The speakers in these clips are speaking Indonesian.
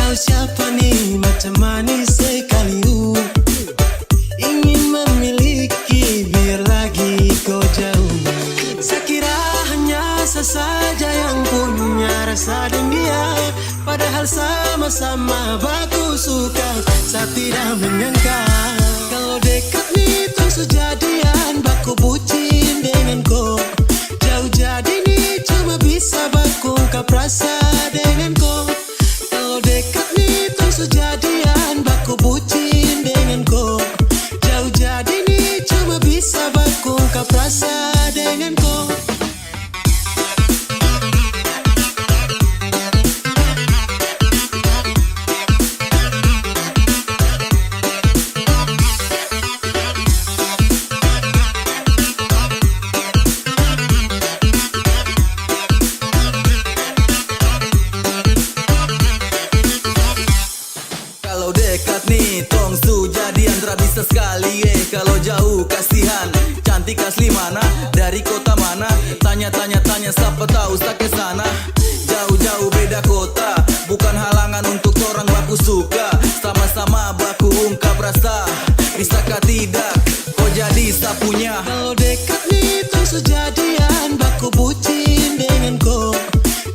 Kau siapa nih macam manis sekali ingin memiliki biar lagi kau jauh. Saya kira hanya saya saja yang punya rasa dengan dia, padahal sama-sama baku suka. Saya tidak menyangka kalau dekat nih terus jadian, baku bucin dengan kau. Jauh jadi nih cuma bisa baku ungkap rasa dengan kau. Kalau dekat nih terus jadian, baku bucin dengan kau. Jauh jadi nih cuma bisa baku ungkap rasa dengan kau. Kalau dekat nih tong su jadian tra bisa sekali kalau jauh kasihan. Cantik asli mana, dari kota mana, tanya siapa tahu tak ke sana. Jauh-jauh beda kota, bukan halangan untuk orang baku suka. Sama-sama baku ungkap rasa, bisakah tidak kau jadi sapunya. Kalau dekat nih terus jadian, baku bucin dengan kau.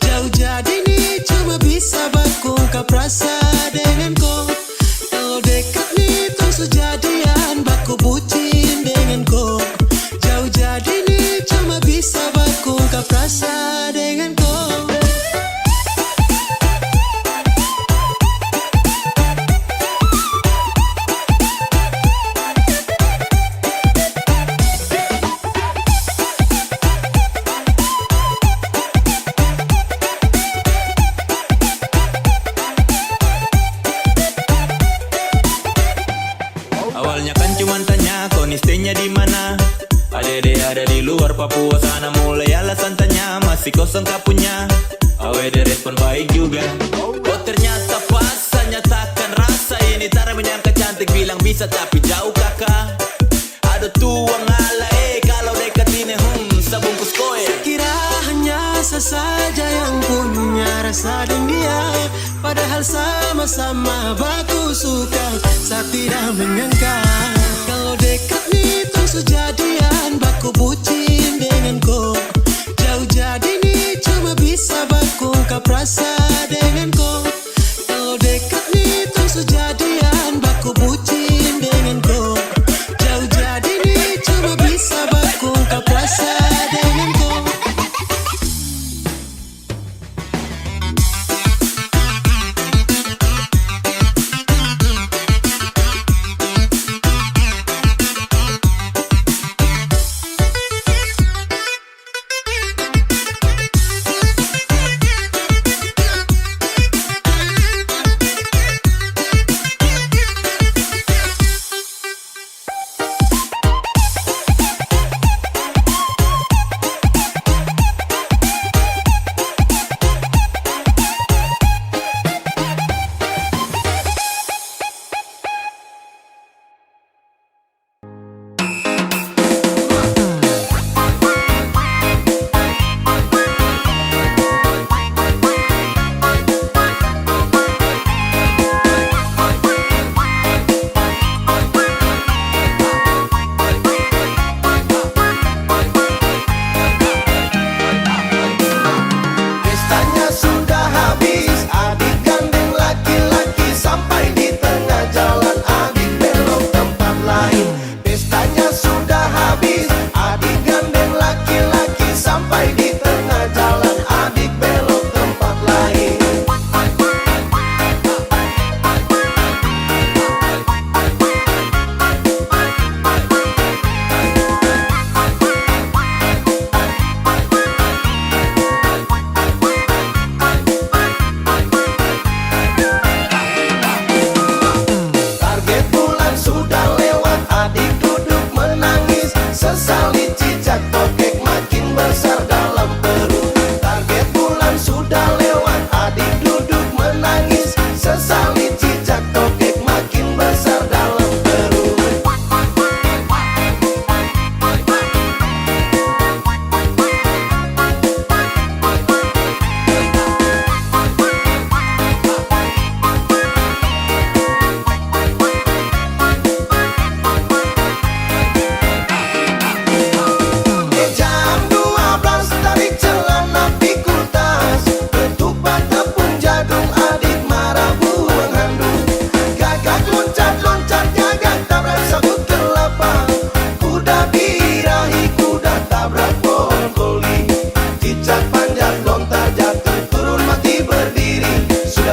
Jauh jadi nih cuma bisa baku ungkap rasa dengan kau. Kalau dekat nih terus jadian, baku bucin dengan kau. Jauh jadi nih cuma bisa baku ungkap rasa dengan kau. Awalnya kan cuman tanya kau nih stay-nya di mana. Adede ada di luar Papua sana, mulai alasan tanya masih kosong tak punya. Awede respon baik juga. Oh ternyata pas nyatakan rasa ini, tara menyangka cantik bilang bisa tapi jauh kakak. Ada tuang ala kalau dekat ini sabungkus koe. Kira hanya saya saja yang punya rasa dengan dia, padahal sama-sama baku suka. Saya tidak menyangka kalau dekat nih terus jadian, baku bucin dengan kau. Jauh jadi nih cuma bisa baku ungkap rasa dengan kau. Kalau dekat nih terus jadian, baku bucin dengan kau. Jauh jadi nih cuma bisa baku ungkap rasa dengan kau.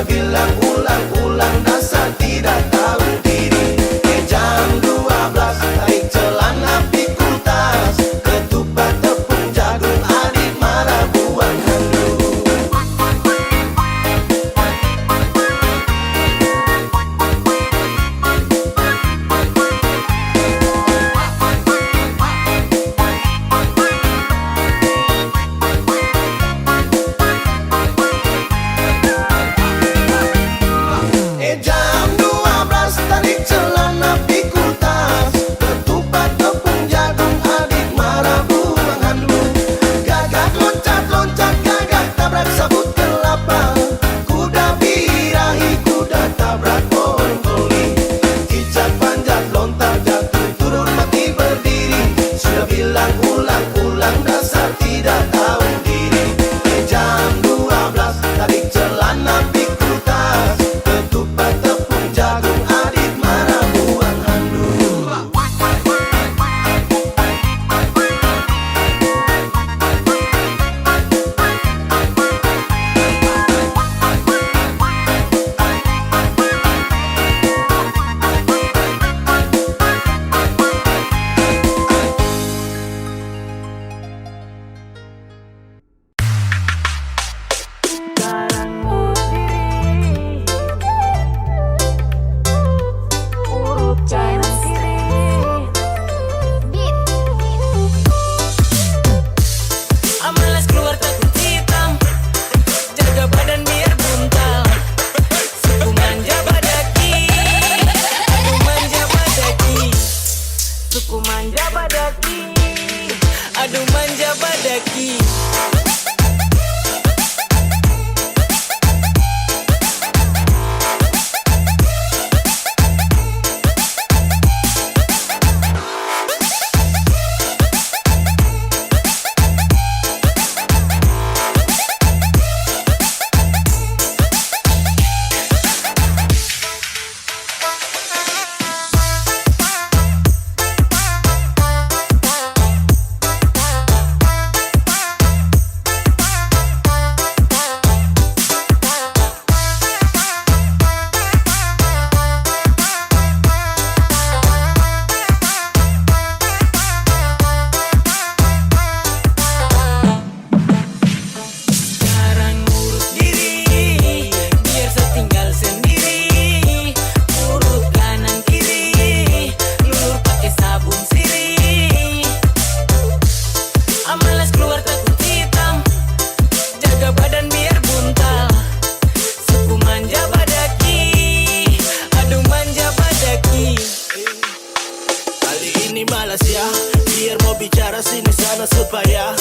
Sudah bilang ulang-ulang dasar tidak tahu diri. Jam 12 tarik celana pikul tas, ketupat tepung jagung adik marah buang handuk. Jam 12 tarik celana pikul tas, ketupat tepung jagung adik marah buang handuk. Gagak loncat-loncat gagak tabrak sabut kelapa, kuda birahi kuda tabrak pohon koli. Cicak panjat lontar jatuh turun mati berdiri. Sudah bilang ulang-ulang dasar tidak tahu diri. Jam 12 tarik celana pikul tas, ketupat tepung jagung adik marah buang handuk. Amalas keluar takut hitam, jaga badan biar buntal. Suku manja badaki, aduh manja badaki. Suku manja badaki, aduh manja badaki. Sekarang urus diri, biar setinggal sendiri. Urut kanan kiri, lulur pakai sabun sirih. Amalas keluar takut hitam, jaga badan biar buntal. Suku manja badaki, aduh manja badaki. Kali ini malas ya, biar mau bicara sini sana supaya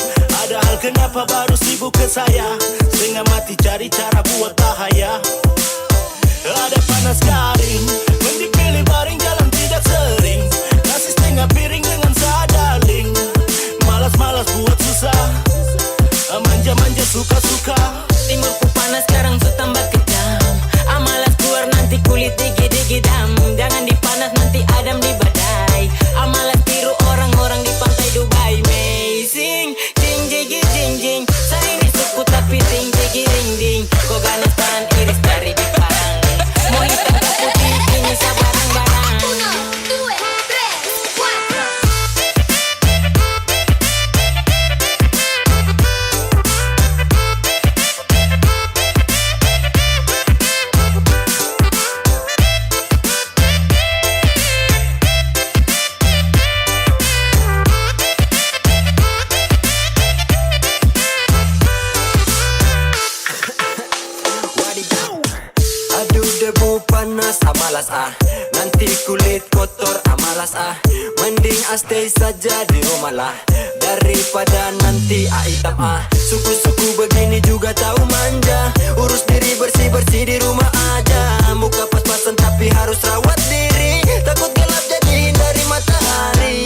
ada hal kenapa baru sibuk ke saya. Setengah mati cari cara buat bahaya. Ada panas garing, mending pilih baring jalan tidak sering. Nasi setengah piring dengan sadaling. Malas-malas buat susah, manja-manja suka-suka. Timurku panas sekarang su tambah kejam. Amalas keluar nanti kulit digi-digi dam. Jangan dipanas nanti adam di badai. Amalas tiru orang-orang di pantai Dubai. Amazing, jing jigi jing jing. Saya ini suku tapi ding jigi ding ding. Kau ganas tangan iris dari di parang. Mau hitam ke putih ini sabarang-barang. Aduh debu panas amalas nanti kulit kotor amalas mending stay saja di rumah lah daripada nanti hitam suku-suku begini juga tahu manja, urus diri bersih-bersih di rumah aja. Muka pas-pasan tapi harus rawat diri, takut gelap jadi hindari matahari.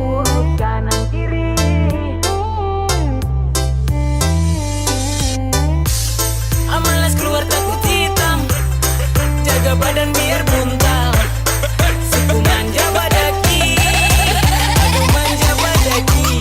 Urut kanan kiri, amalas keluar takut hitam, jaga badan biar buntal. Suku manja badaki, aduh manja badaki.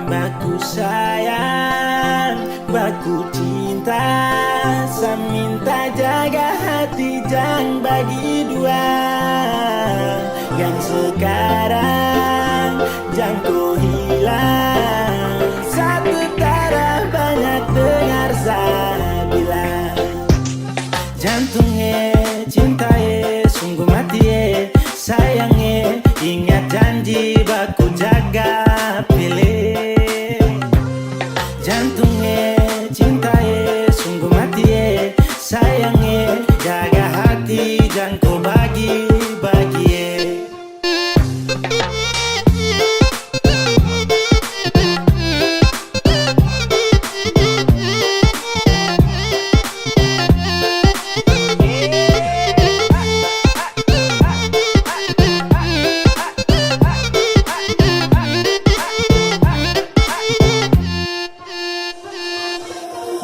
Baku sayang, baku cinta, saya minta jaga hati jangan bagi dua. Yang sekarang jangan kau hilang, satu darah banyak dengar saya. janji baku jaga pilih. Jantungnya cintaye sungguh mati sayangnya jaga hati jangan kau bagi-bagi.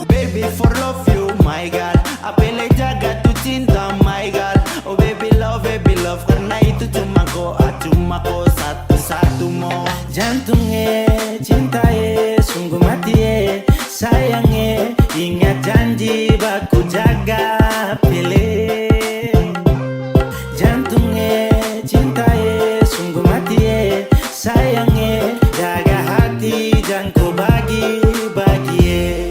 Baby for love you my God, apele jaga tu cinta my God. Oh baby love karena itu cuma kau satu-satu mo. Jantungnya cintaye sungguh mati sayangnya ingat janji baku jaga pilih. Jantungnya cintaye sungguh mati sayangnya jaga hati jangan kau bagi-bagi.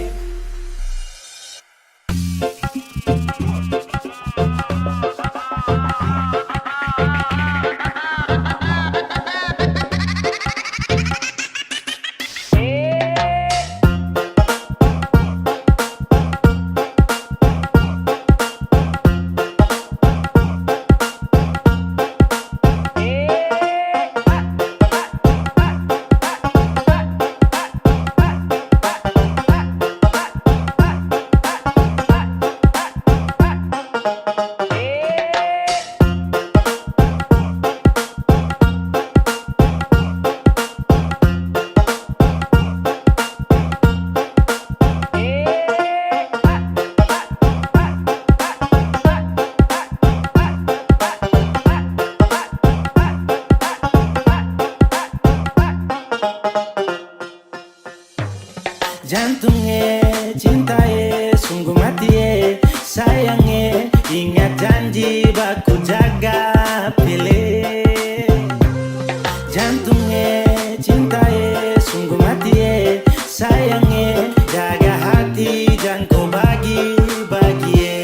Jantungnya cintaye sungguh mati sayangnya ingat janji baku jaga pilih. Jantungnya cintaye sungguh mati sayangnya jaga hati jangan kau bagi-bagi.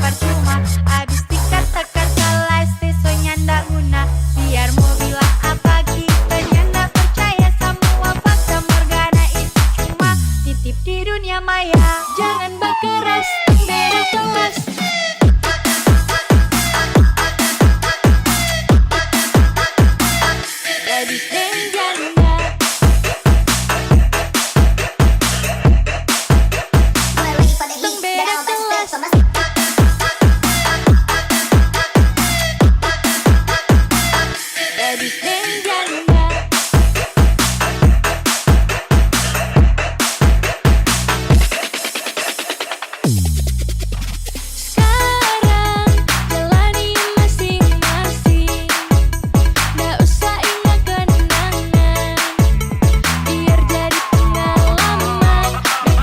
percuma. Abis dikata-kata kelas tesonya ndak guna. Biar mau bilang apa kita ndak percaya semua fakta morgana itu cuma titip di dunia maya. Jangan berkeras, beda kelas. Gadis dan janda, beda kelas. Gadis dan janda, sekarang jalani masing-masing. Nggak usah ingat kenangan, biar jadi pengalaman.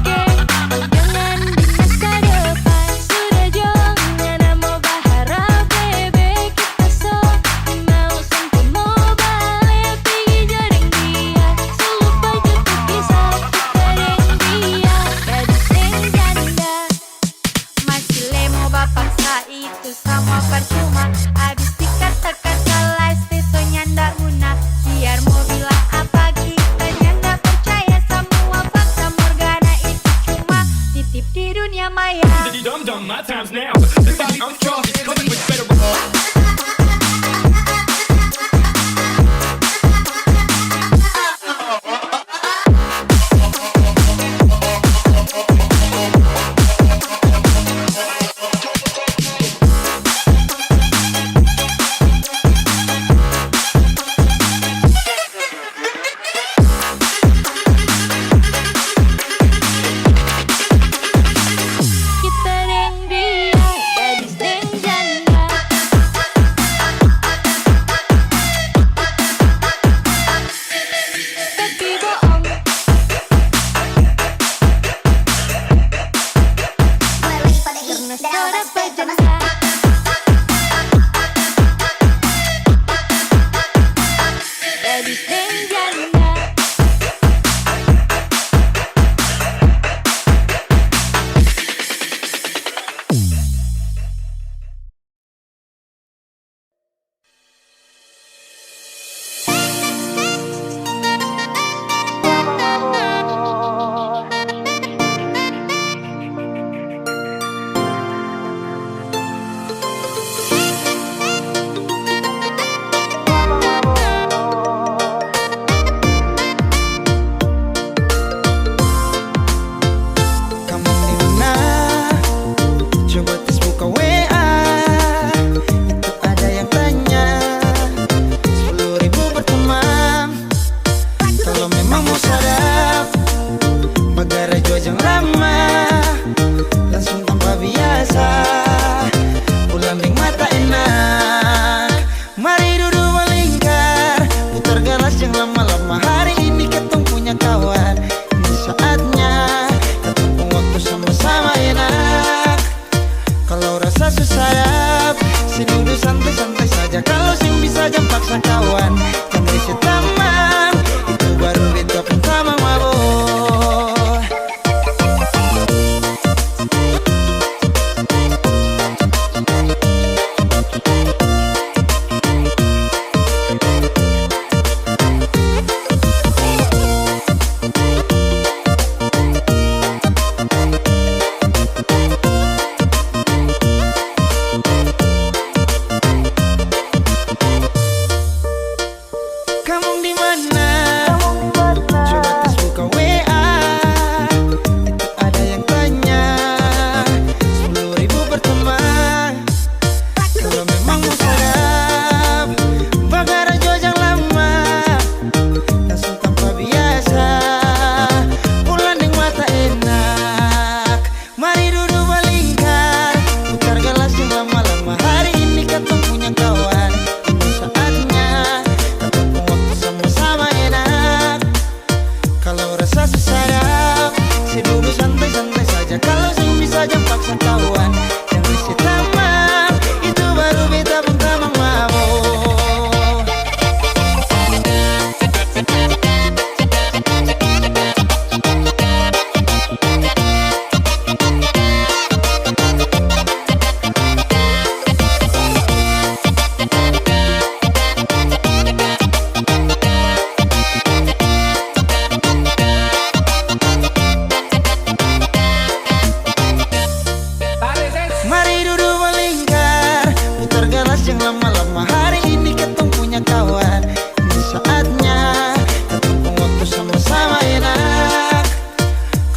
Jangan di masa depan sudah jangan mau berharap bebek kita so mau sampai mau balik pergi jadi dia selupa jatuh kisah kita dan dia. Gadis dan janda masih lemo bapaksa itu sama percuma. Abis dikatakan kelas tesonya ndak guna. Biar mau bilang apa kita ndak percaya semua fakta morgana itu cuma titip di dunia maya. Dum-dum, my time's now. Everybody, I'm Charlie, coming with better. Kita dan dia, gadis dan janda. Tapi bohong, karena sudah berjanda. Gadis dan janda. Kamu dimana? Coba tes buka WA. Itu ada yang tanya 10.000 berteman. Kalau memang mau sarap Bagara jojang lama langsung tanpa biasa. Pulang ring mata enak. Mari duduk melingkar, putar galas yang lama-lama. Hari ini ketong punya kawan. Ini saatnya ketemu waktu sama-sama enak. Kalau rasa susah sini duduk santai-santai saja. Kalau sing bisa jam paksa kawan. Jangan risih taman, itu baru beta pertama mabok.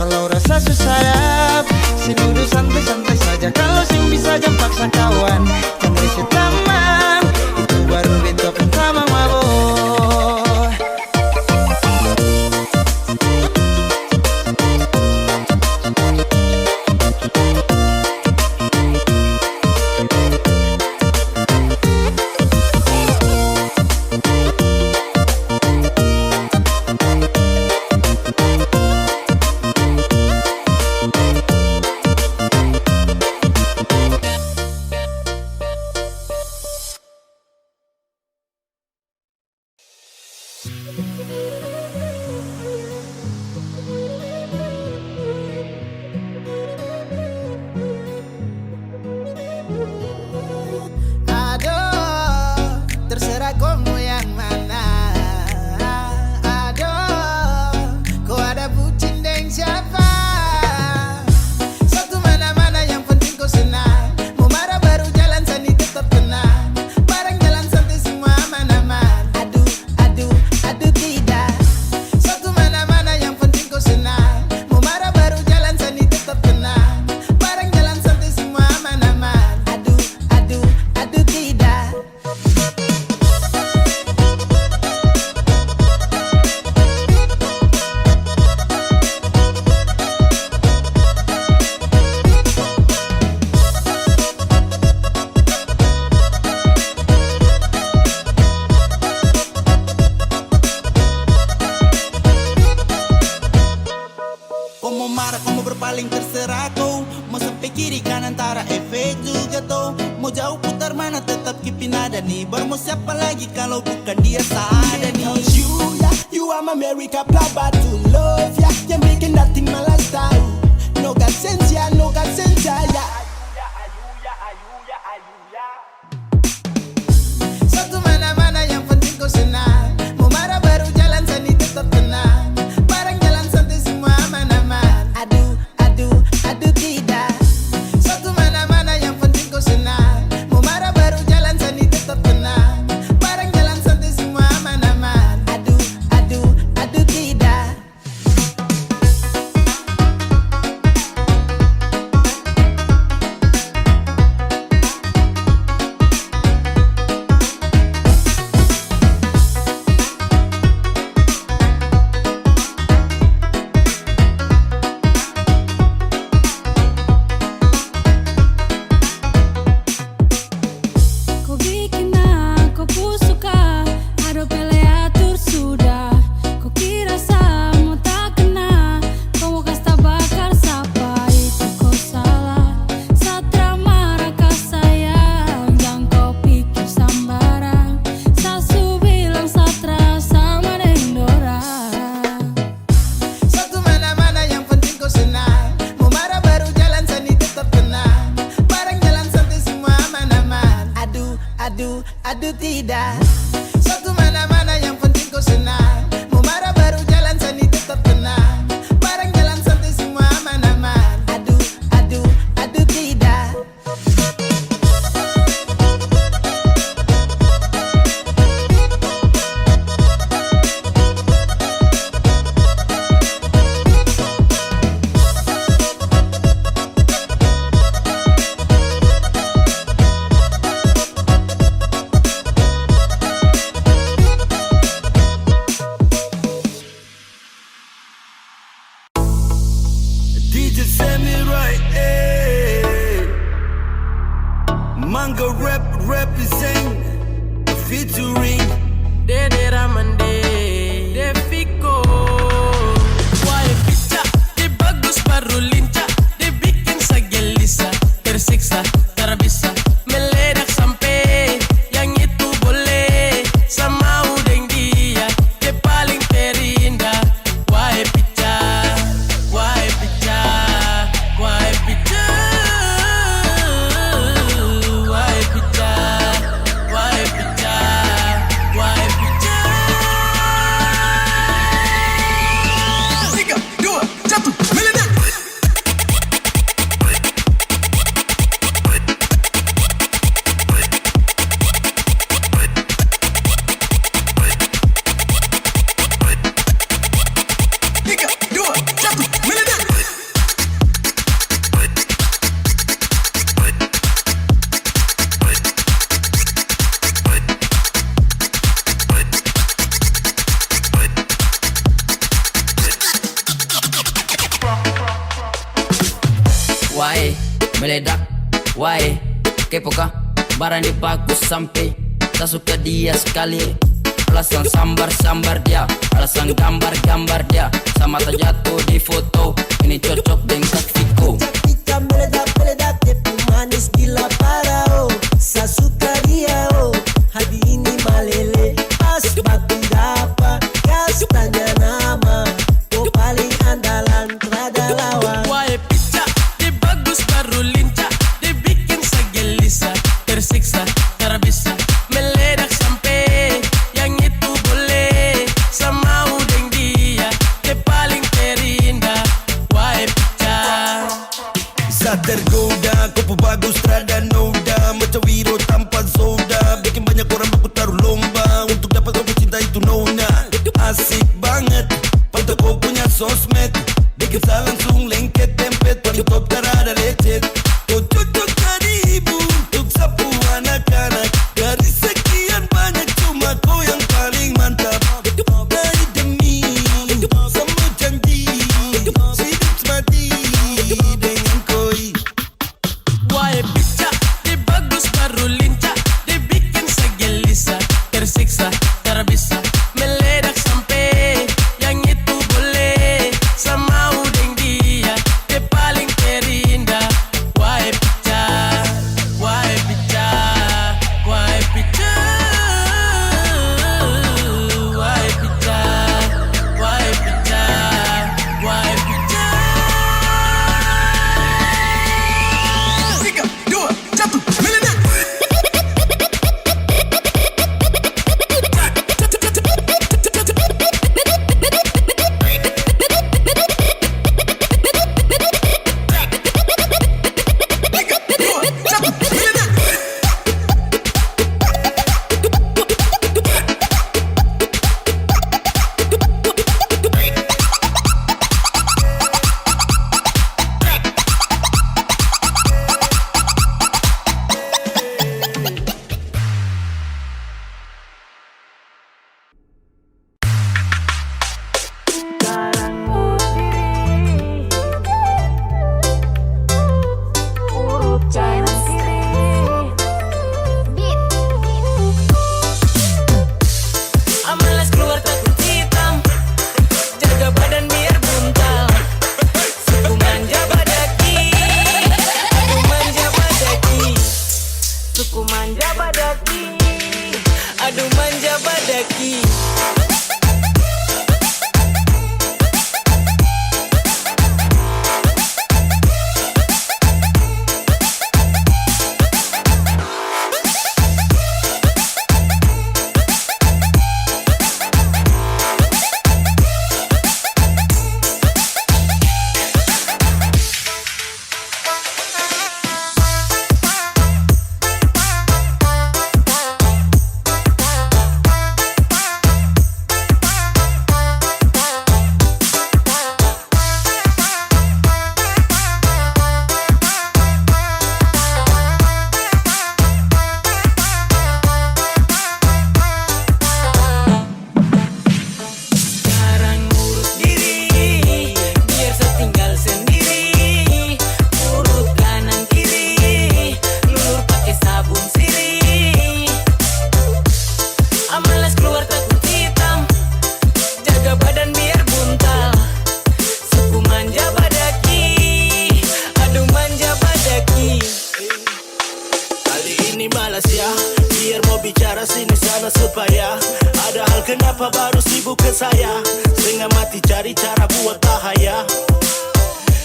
Kalau rasa susah sing kudu santai-santai saja. Kalau sing bisa jam paksa kawan, jangan riset taman. Itu baru rindu pertama mabok. Aduh, terserah kamu yang mana. Aduh, kau ada bucin dengan siapa? Satu mana-mana yang penting kau senang. Mau marah baru jalan sani tetap tenang. Bareng jalan santai semua aman-aman. Aduh, aduh, aduh tidak. Satu mana-mana yang penting kau senang. Mau marah baru jalan sani tetap tenang. Bareng jalan santai semua aman-aman. Aduh, aduh, aduh tidak. Kau mau marah, kau mau berpaling terserah kau. Mau sampai kiri kanan antara efek juga tuh. Mau jauh putar mana tetap kipin ada nih. Baru mau siapa lagi kalau bukan dia ada nih. You are my America plaba to love ya. Yang bikin dating malas tahu. No God sense ya, no God sense ya. Satu mana-mana yang penting kau senang. Mau marah baru jalan sani tetap tenang. Bareng jalan santai semua aman-aman. Aduh, aduh, aduh tidak. Satu mana-mana yang penting kau senang. Mau marah baru jalan sani tetap tenang. Bareng jalan santai semua aman-aman. Aduh, aduh, aduh tidak. Kau bikin aku suka. Aduh pele atur sudah. Kau kira sama tak kena. Kau mau kasta bakar sapa itu kau salah. Satra marah kau sayang. Jangan kau pikir sambarang. Sasu bilang satra sama Dendora. Satu mana-mana yang penting kau senang. Mau marah baru jalan sani tetap tenang. Bareng jalan santai semua aman-aman. Aduh, aduh, aduh tidak. Satu mana-mana yang penting kau senang. Mau marah baru jalan sani tetap tenang. Bareng jalan santai semua aman-aman. Aduh, aduh, aduh tidak. DJ set me right, eh. Manga rap represent featuring Dede Ramande, Deviko. Why picha, dia bagus baru lincah. Dia bikin saya gelisah, tersiksa, terbisa. Meledak sampai yang itu boleh. Sama udeng dia, dia paling terindah. Why picha, why picha, why picha, why picha, why picha, why picha. 3, 2, 1, meledak. Wae, meledak, wae, kepo kah? Barang dia bagus sampai tak suka dia sekali. Alasan sambar-sambar dia, alasan gambar-gambar dia, sama tak jatuh di foto. Ini cocok dengan Kak Viko. Ketika meledak-meledak tepu manis gila parah oh. Saya suka dia oh. Hadi ini malele. Pas batu dapat gas tanya nama. Oh paling andalan terada lawan. Wae pica, dia bagus baru lincah, dia bikin saya gelisah, tersiksa, tak bisa meledak sampai yang itu boleh. Sama udeng dia, dia paling terindah. Wae pica. Bisa tergoda, kopo bagus terada noda, macam Wiro tanpa soda, bikin banyak orang baku taruh lomba untuk dapat kau cinta itu nona. Asik banget, pantau kau punya sosmed, bikin saya langsung lengket tempet, paling top terada lecet. Kau cocok jadi ibu untuk sapu anak-anak, dari sekian banyak cuma kau yang paling mantap. Dari demi semua janji, hidup semati dengan koi. Wae pica, dia bagus baru lincah, dia bikin saya gelisah, tersiksa, tak bisa meledak sampai yang itu boleh. Sama udeng dia, dia paling terindah. Wae pica, wae pica, wae pica, wae pica, wae pica, wae pica. 3, 2, 1, meledak. Amalas keluar takut hitam, jaga badan biar buntal. Suku manja badaki, aduh manja badaki. Suku manja badaki, aduh manja badaki. Sekarang urus diri, biar saya tinggal sendiri. Urut kanan kiri, lulur pakai sabun sirih. Amalas keluar takut hitam, jaga badan biar buntal. Suku manja badaki, aduh manja badaki. Kali ini malas ya, biar mau bicara sini sana supaya ada hal kenapa baru sibuk ke saya. Setengah mati cari cara buat bahaya.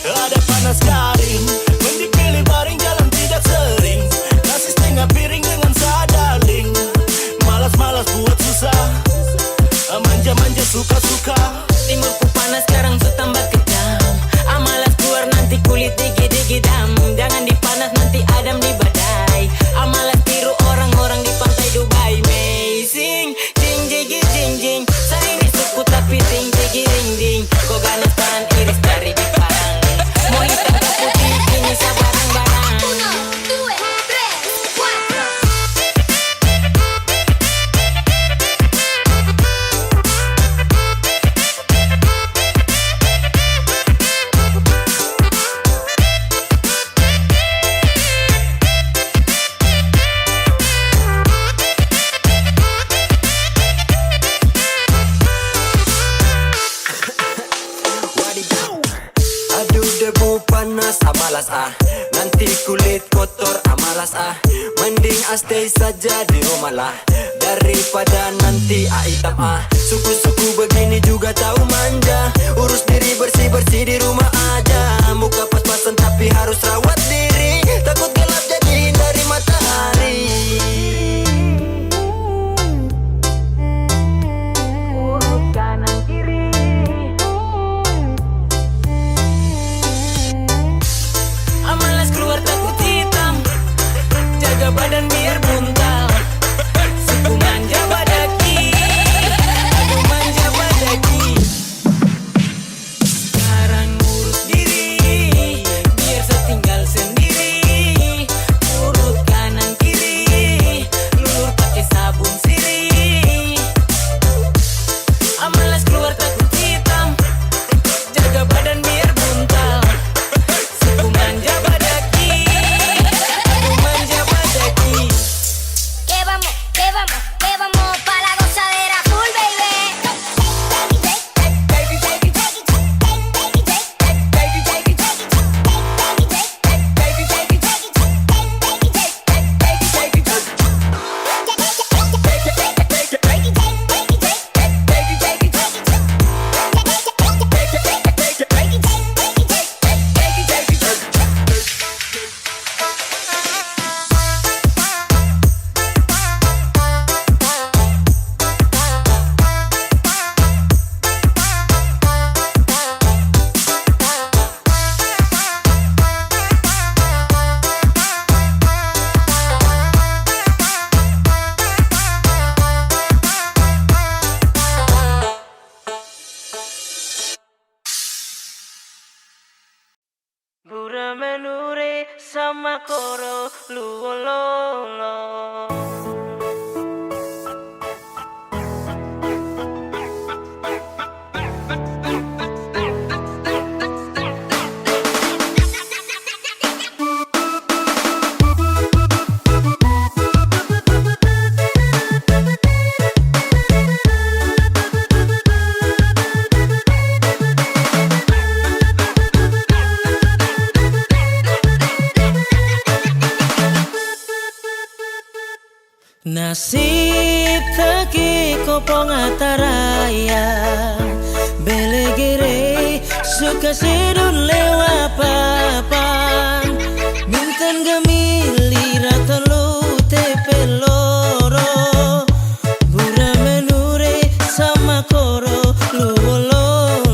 Ada panas garing, mending pilih baring jalan tidak sering. Nasi setengah piring dengan sadaling. Malas-malas buat susah, manja-manja suka-suka. Timurku panas sekarang su tambah kejam. Amalas keluar nanti kulit digi-digi-dam. Jangan dipanas nanti adam di badai. Amalas tiru orang-orang di pantai Dubai. Amazing, jing jing jing jing. Saya ini suku tapi ting jing jing jing. malas nanti kulit kotor malas mending stay saja di rumah lah daripada nanti hitam suku-suku begini juga tahu manja urus diri bersih-bersih di rumah aja muka pas-pasan tapi harus rawat diri takut gelap jadi hindari matahari. Urut kanan kiri, malas keluar takut hitam, jaga badan biar buntal, suku manja badaki, aku manja badaki. Sekarang urus diri, biar setinggal sendiri. Urut kanan kiri, lulur pakai sabun sirih. Malas keluar takut hitam, jaga badan biar buntal, suku manja badaki, aku manja badaki. Que vamos pa' la gozadera full, baby. Bura menure sama koro luololo. Nasib taki kopong ataraya belegere suka sedun lewa papan minten gemili ratolo tepeloro bura menure sama koro luololo.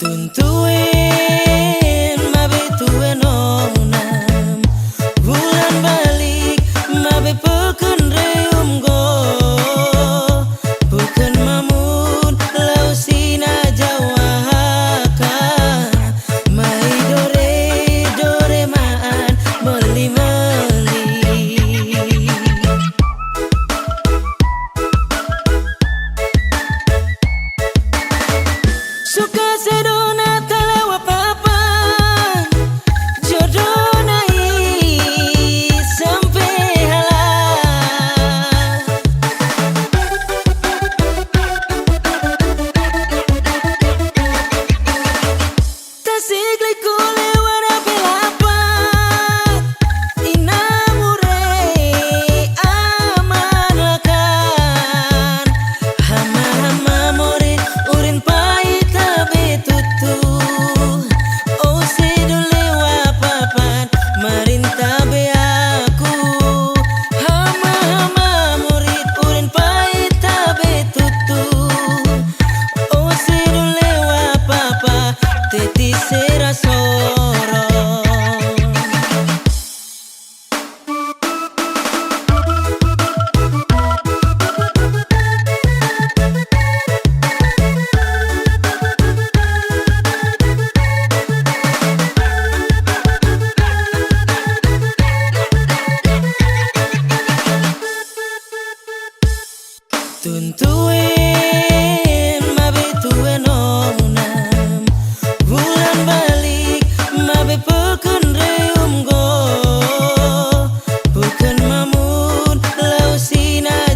Tuntuin mabe tuen onam bulan balik mabe peken reum go bukan mamun lausina jawahaka mai dore maan meli suka sedona telewa papan jodoh nai sampai halal tasik liku lewara belapan inamure amanakan hama morin urin pahit betutu oh sedule wapapan marinta be aku hama murid urin pahit betutu oh sedule wapapa teti serasoro. Tuntuin mabe tuen onam bulan balik mabe peken reum go bukan mamun lausina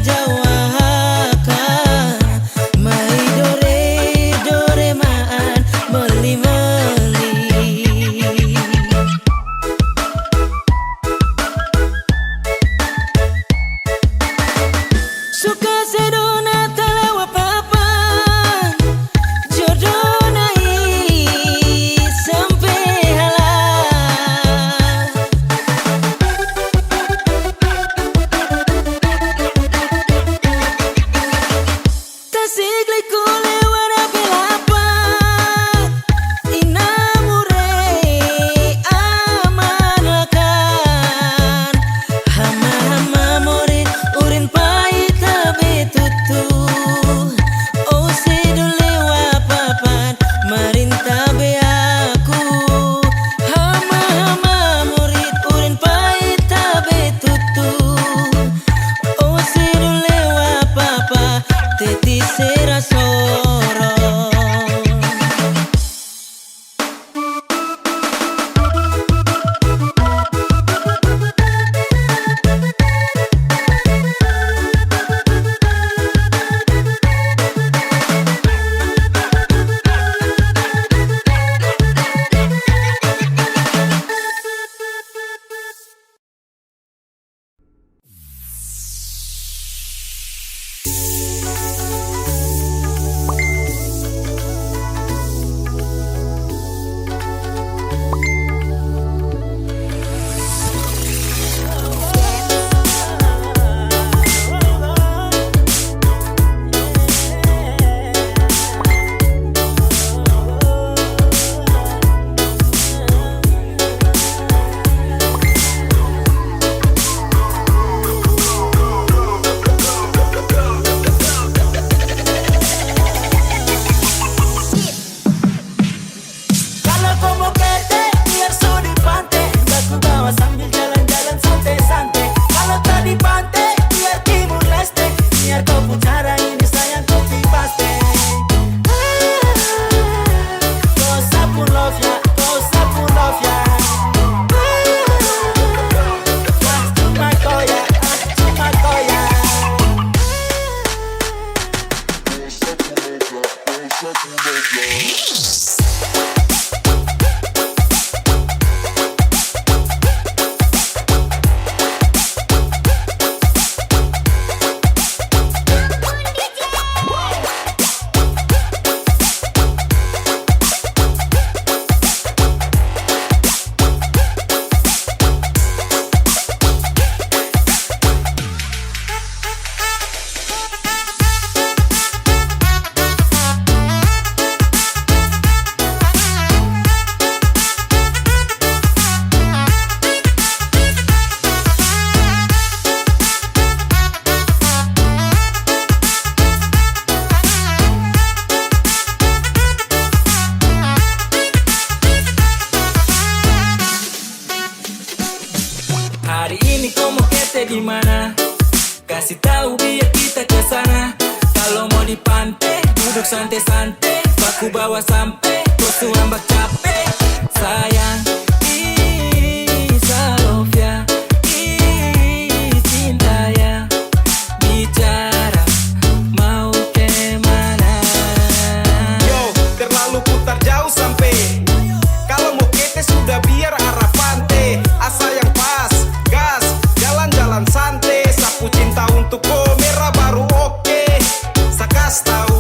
Kasih tahu biar kita ke sana. Kalau mau di pantai, duduk santai-santai, baku bawa sampai, kau ambak capek. Sayang, Sofia, cinta ya, bicara mau kemana? Yo, terlalu putar jauh sampai. Kalau mau kete sudah biar arah pantai. Asal yang pas, gas, jalan-jalan santai. Sapu cinta untuk kau merah baru oke. Sakas tahu,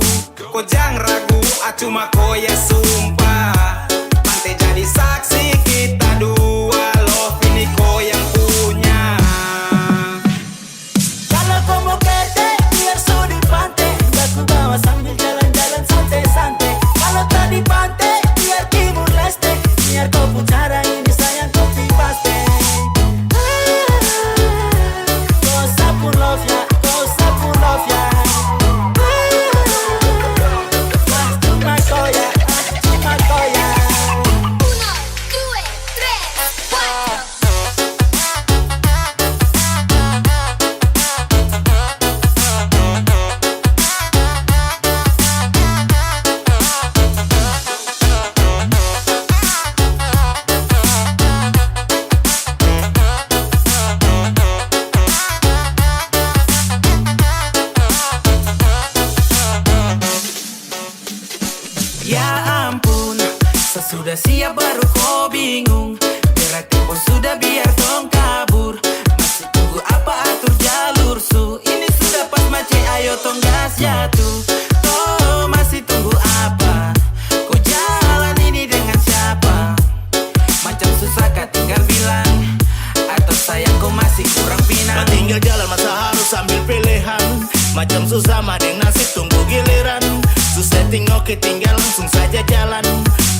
kau jangan ragu, cuma kau ya sumpah. Pantai jadi saksi kita dua, love ini kau yang punya. Kalau kau mau kete, biar su di pantai. Aku bawa sambil jalan-jalan santai-santai. Kalau tak di pantai, biar Timur Leste. Biar kau pucara ini sayang kopi paste. Kau sapu love ya, kau sapu love ya. Cuma kau ya, cuma kau ya. 1, 2, 3, 4. Ya ampun, sesudah siap baru kau bingung. Berarti pun sudah biar tong kabur. Masih tunggu apa atur jalur su. Ini sudah pas mace ayo tong gas jatuh. Toh masih tunggu apa? Kau jalan ini dengan siapa? Macam susah kah tinggal bilang, atau sayang kau masih kurang pinang? Tinggal jalan masa harus ambil pilihan. Macam susah madeng nasib tunggu giliran. Susah oke tinggal langsung saja jalan.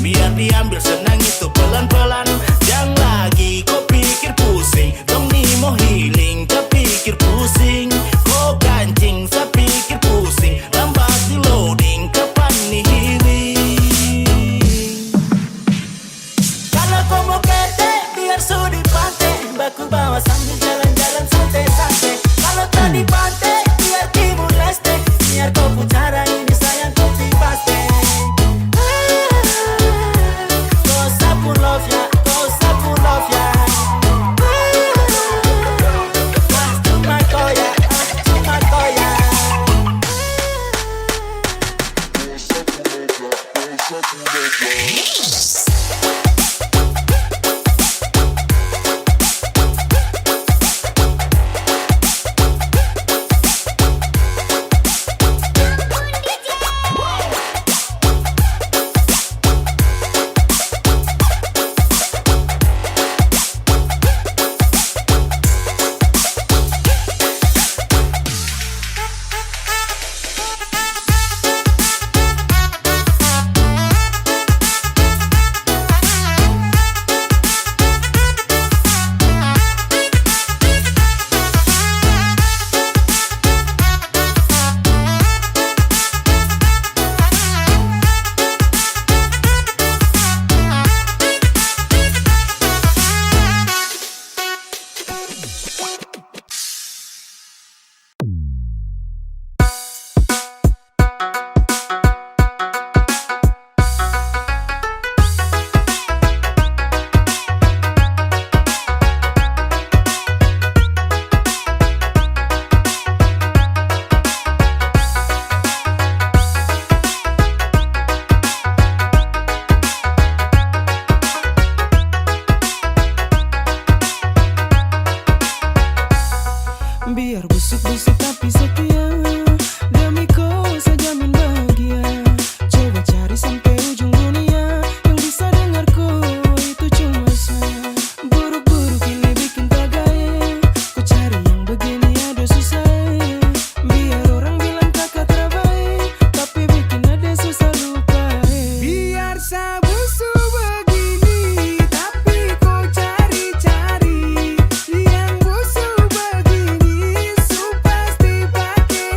Biar diambil senang itu pelan-pelan. Jangan lagi kau pikir pusing. Tong ni mau healing, kau pikir pusing. Kau kancing, saya pikir pusing. Lambat di loading, kapan nih healing? Kalau kau mau kete, biar su di pantai. Baku bawa sambil jalan-jalan santai-santai. Kalau tak di pantai, biar Timur Leste. Biar kau pucara ini sayang kopi paste. Kau sapu love ya, kau sapu love ya. Cuma kau ya, cuma kau ya. Biar busuk-busuk tapi setia. Demi kau saya jamin bahagia. Coba cari sampai ujung dunia. Yang bisa dengar kau itu cuma saya. Buruk-buruk ini bikin tak gaya. Kau cari yang begini ada susah. Biar orang bilang kakak terbaik, tapi bikin ada susah lupa. Biar saya busuk begini, tapi kau cari-cari. Yang busuk begini su pasti pakai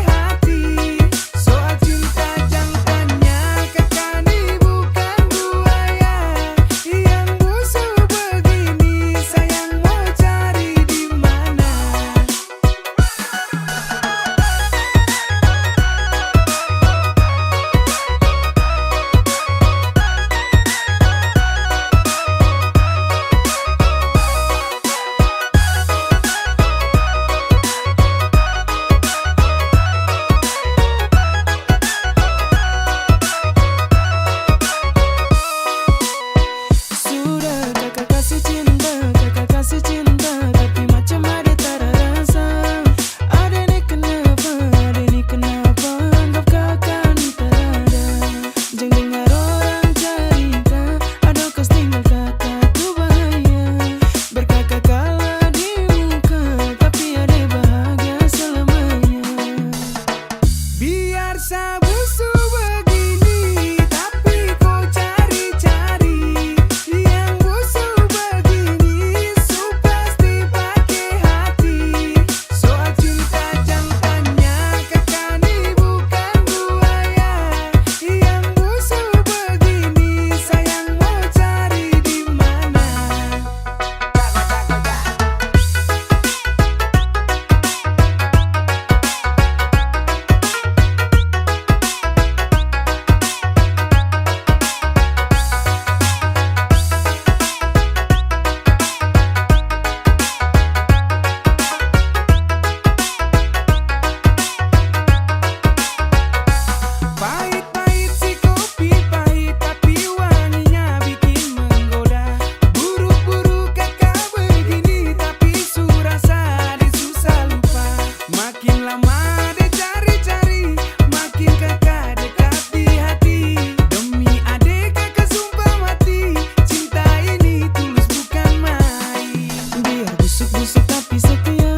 lama dia cari-cari, makin kakak dekat di hati. Demi adik kakak sumpah mati, cinta ini tulus bukan main. Biar busuk-busuk tapi setia,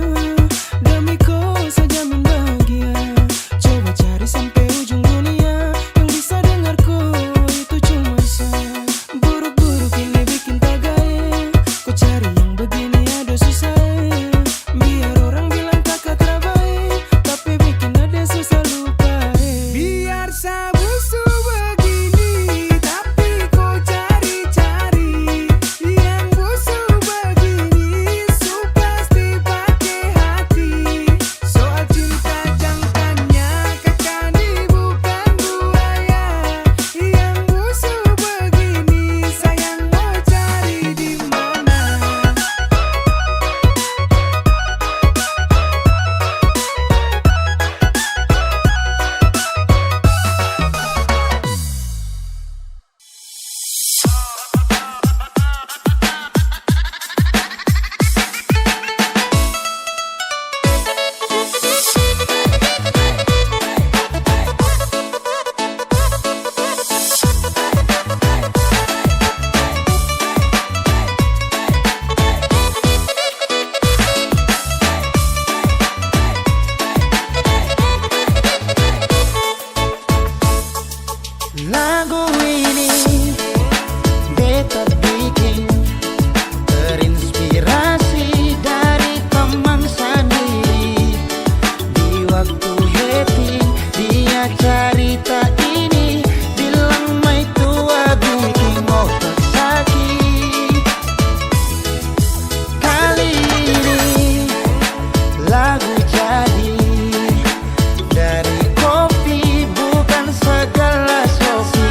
demi kau saja bahagia. Coba cari sampai ujung dunia, yang bisa dengar kau itu cuma saya. Buruk-buruk ini bikin tak gaya, kau cari yang begini ada susah. Biar orang bilang kakak terbaik, tapi bikin ada susah lupa. Biar sabusu begini, tapi kau cari-cari yang busuk begini, su pasti pakai hati. Soal cinta jangan tanya, kakak ini bukan buaya. Yang busuk begini, sayang mau cari di mana? Lagu ini beta bikin terinspirasi dari teman sendiri. Di waktu happy dia cerita ini, bilang mai tua bikin otak sakit. Kali ini lagu jadi dari kopi, bukan segelas kopi.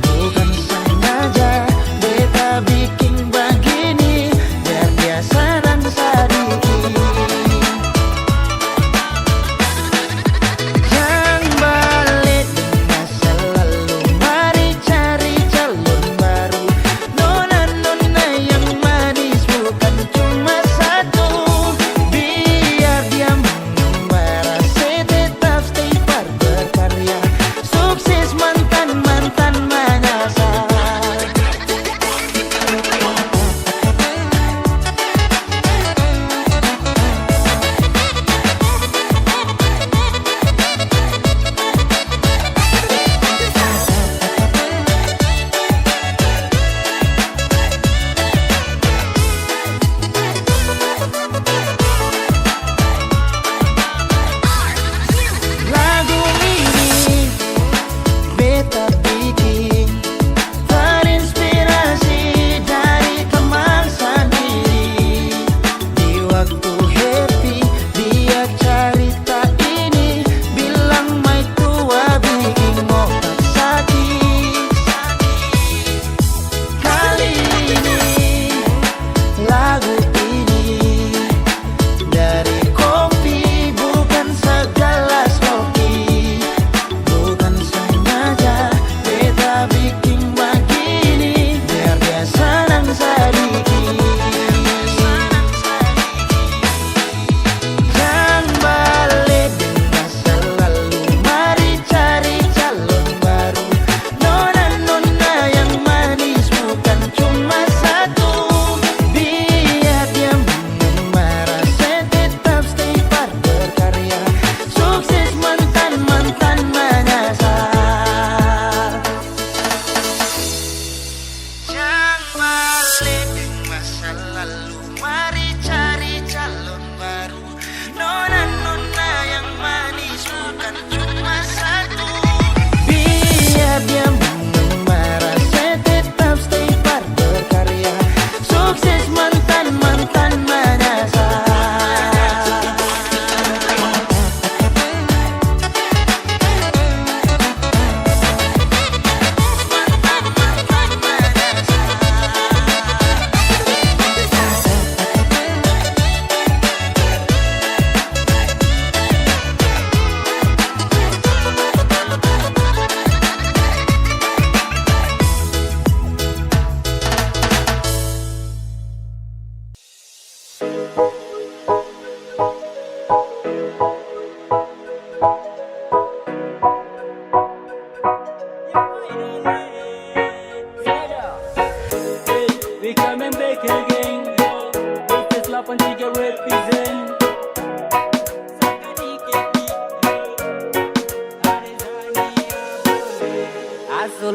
Bukan sengaja beta bikin begini, biar biasa dan sedikit. Yang balik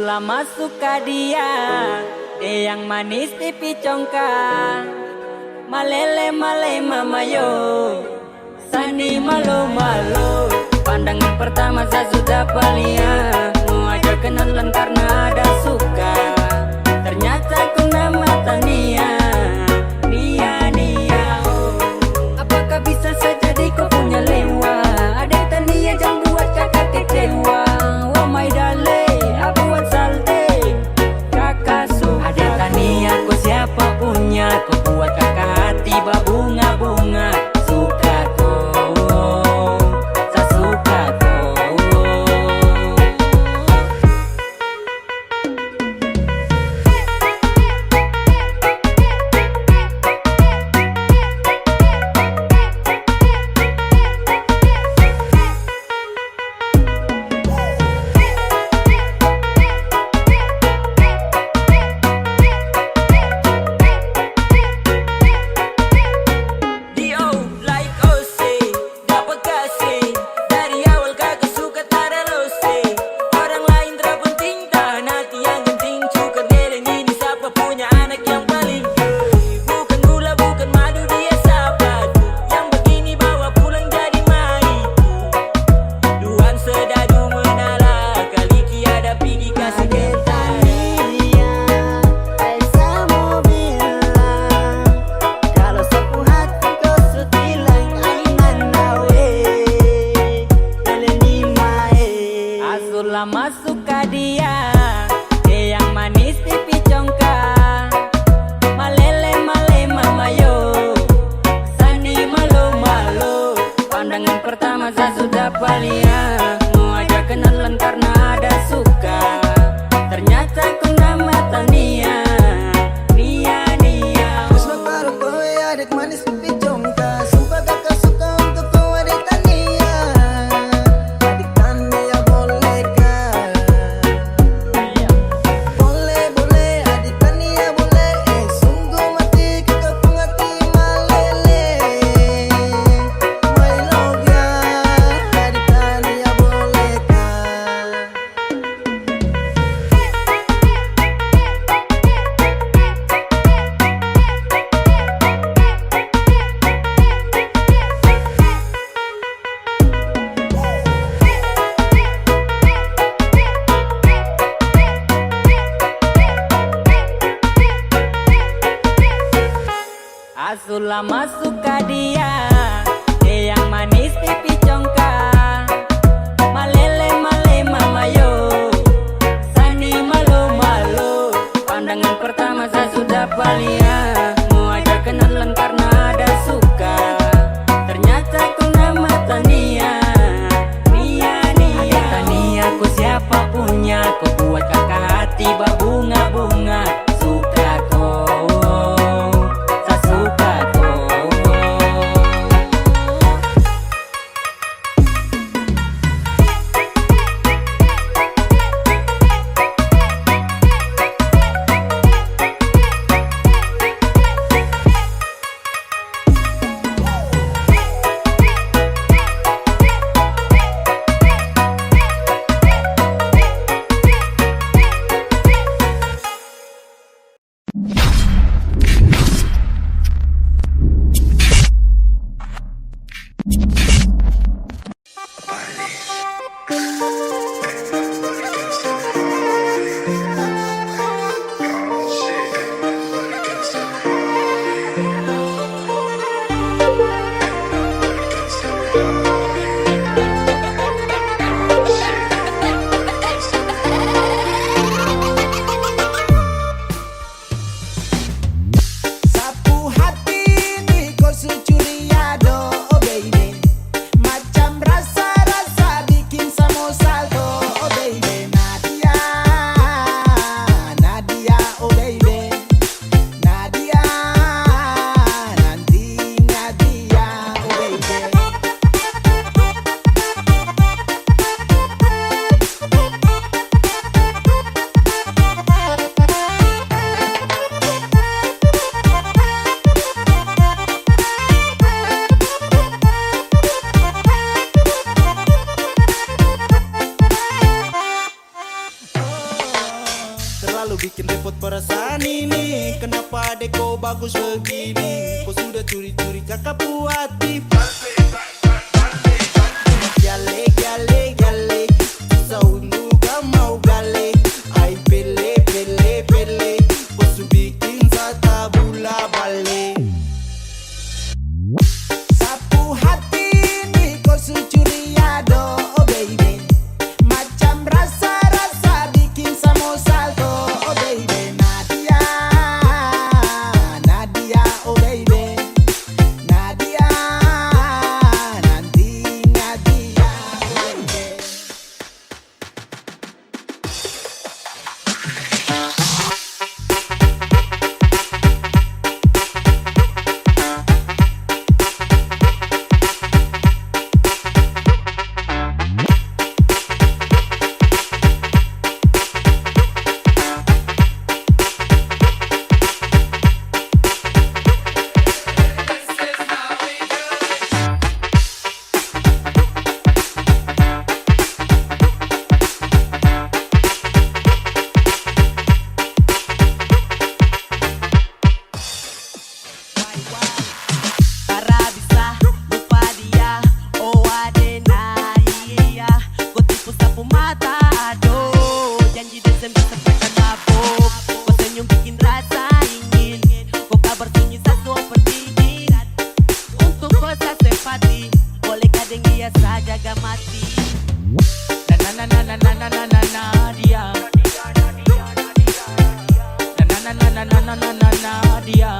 lama suka dia yang manis pipi congkak. Malele male mama yo, Sani malu malu. Pandangan pertama saya sudah palia, mau ajak kenalan karena ada suka. Ternyata ku nama Tania, Nia Nia. Oh. Apakah bisa saja kau punya lewa? Ada Tania jangan buat kakak kecewa. Oh my darling, aku buat salte kakak suka. Ada Tania kau siapa punya? Kau buat kakak hati berbunga-bunga. Suka kau, saya suka kau. Dio like OC, dapat kasih dari awal kakak suka tada lose. Orang lain terpenting tahan hati yang genting. Cukar geleng ini siapa punya anak yang paling gede. Bukan gula bukan madu dia sahabat. Yang begini bawa pulang jadi maiku. Duaan sedadu menala kali kiada pergi kasih kental. Kalau sapu hati kau sutilang aingan nawe Eleni mae Asul lama suka dia yang manis pipi congkak. Malele male mama yo, Sani malu malu. Pandangan pertama saya sudah palia, mau ajak kenalan karena ada suka. Ternyata ku nama Tania, Nia Nia. Terus baru kau adik manis pipi congka. Sumpah kakak suka untuk kau adik Tania. Adik Tania boleh kah? Boleh boleh adik Tania boleh. Sungguh mati kakak pengati malele. My love ya adik Tania boleh kah? Asul lama suka dia yang manis pipi congkak. Malele male mama yo, Sani malu malu. Pandangan pertama saya sudah palia, mau ajak kenalan karena ada suka. Ternyata ku nama Tania, Nia Nia. Ada Tania ku siapa punya? Ku buat kakak hati berbunga-bunga. Suka kau, saya suka kau. Perasaan ini kenapa dek kau bagus begini? Kau sudah curi-curi cakap hati. Gale, gale, gale, saunu kau mau gale. Ai pele, pele, pele, kau su bikin sata bula balik. Sapu hati ini kau su curi ado, oh baby. Macam rasa-rasa bikin samo salto, oh baby. Nadia, Nadia, oh baby. Nadia, nanti Nadia, oh baby. Para bisa lupa dia, oh adena, iya. Kau tipu sapu mata, aduh. Janji Desember sampai ke nabok. Kau senyum bikin rasa ingin. Kau kabar sunyi satu pendingin. Untuk kau sempati, boleh kadang ia saja gak mati. Na na na na na na na na na dia. Na na na na na na na na na dia.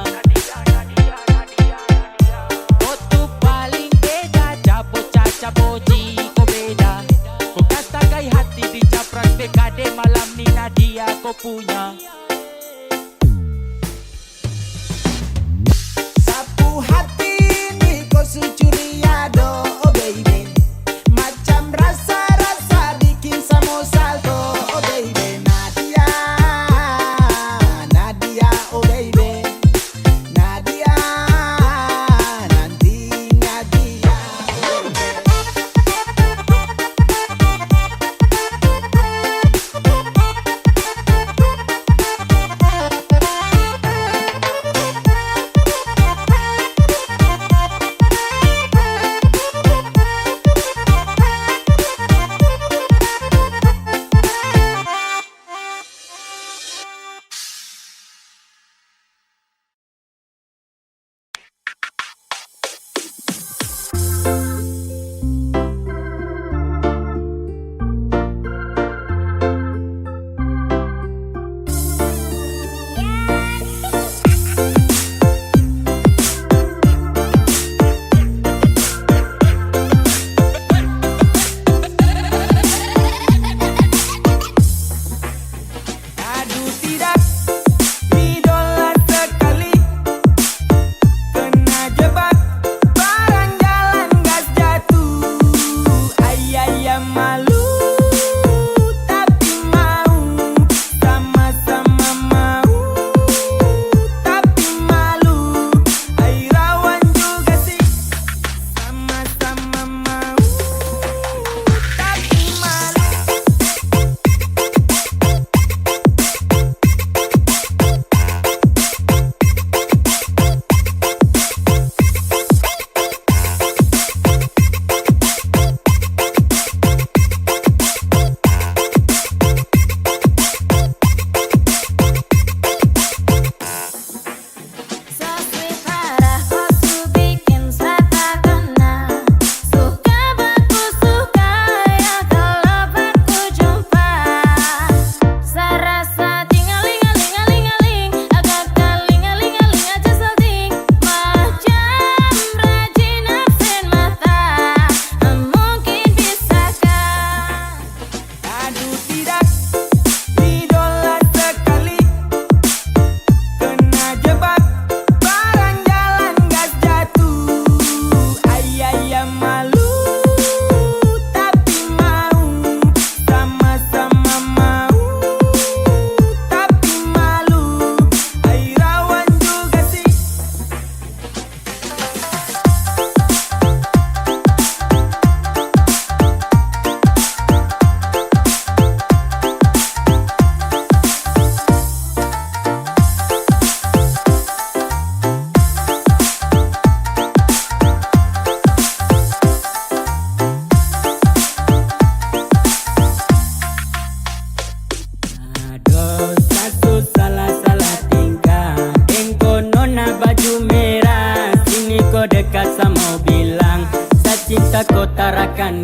Kau paling beda, jabo caca boji kau beda. Kau kata gai hati di capras PKD malam ni Nadia kau punya. Sapu hati ini kau su curi ado, oh baby. Macam rasa-rasa bikin samo salto, oh baby. Nadia, Nadia, oh baby. Nadia, nanti Nadia, oh baby.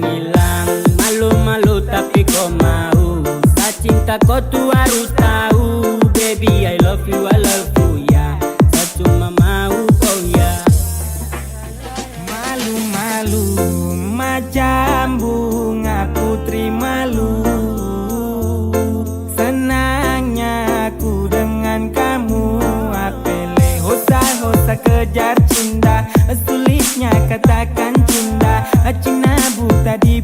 hilang. Malu-malu tapi kau mau. Sa cinta kau tuh harus tahu. Baby I love you ya. Sa cuma mau kau ya. Malu-malu macam bunga putri malu. Senangnya aku dengan kamu. Apele hosa kejar cinta. Sulitnya katakan cinta. Cinta buta di